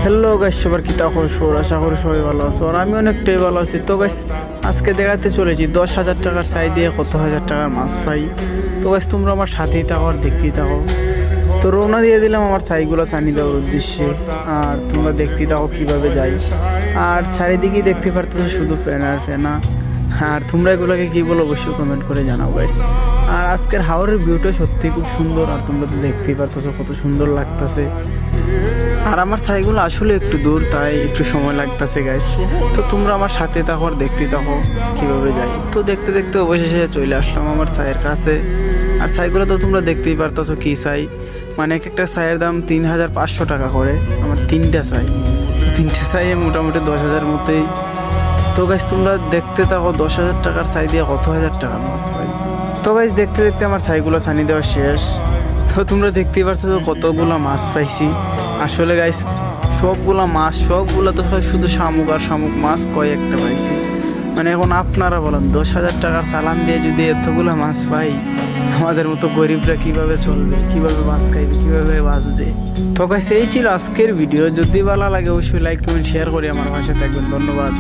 Hello guys, সবার কি তা খবর? আশা করি সবাই ভালো আছো, আর আমি অনেকটাই ভালো আছি। তো গাইস, আজকে দেখাতে চলেছি 10,000 টাকার চাই দিয়ে কত হাজার টাকার মাছ পাই। তো গাইস, তোমরা আমার সাথেই থাকো আর দেখতেই থাকো। তো রওনা দিয়ে দিলাম আমার চাইগুলো চানি দেওয়ার উদ্দেশ্যে, আর তোমরা দেখতেই থাকো কীভাবে যাই। আর চারিদিকেই দেখতে পারতেছো শুধু ফেনা আর ফেনা। আর তোমরা এগুলোকে কী বলো অবশ্যই কমেন্ট করে জানাও গাইস। আর আজকের হাওরের ভিউটা সত্যি খুব সুন্দর, আর তোমরা তো দেখতেই পারতেছো কত সুন্দর লাগতেছে। আর আমার ছাইগুলো আসলে একটু দূর, তাই একটু সময় লাগতেছে গাইস। তো তোমরা আমার সাথে থাকো আর দেখতে থাকো কীভাবে যাই। তো দেখতে দেখতে অবশেষে চলে আসলাম আমার ছাইয়ের কাছে। আর ছাইগুলো তো তোমরা দেখতেই পারতেছো কী ছাই, মানে এক একটা ছাইয়ের দাম 3,500 টাকা করে। আমার 3টা ছাই, তো 3টে ছাই মোটামুটি 10,000 মধ্যেই। তো গাইস, তোমরা দেখতে থাকো 10,000 টাকার ছাই দিয়ে কত হাজার টাকার মাছ পাই। তো গাইস, দেখতে দেখতে আমার ছাইগুলো ছানি দেওয়া শেষ। তো তোমরা দেখতেই পাচ্ছ তো কতগুলো মাছ পাইছি। আসলে গাইস, সবগুলো তো শুধু শামুক আর শামুক মাছ কয়েকটা পাইছি। মানে এখন আপনারা বলেন 10,000 টাকার চালান দিয়ে যদি এতগুলো মাছ পাই, আমাদের মতো গরিবরা কিভাবে চলবে, কিভাবে ভাত খাইবে, কিভাবে বাঁচবে। তো গাইস, এই ছিল আজকের ভিডিও। যদি ভালো লাগে অবশ্যই লাইক কমেন্ট শেয়ার করে আমার পাশে থাকবেন। ধন্যবাদ।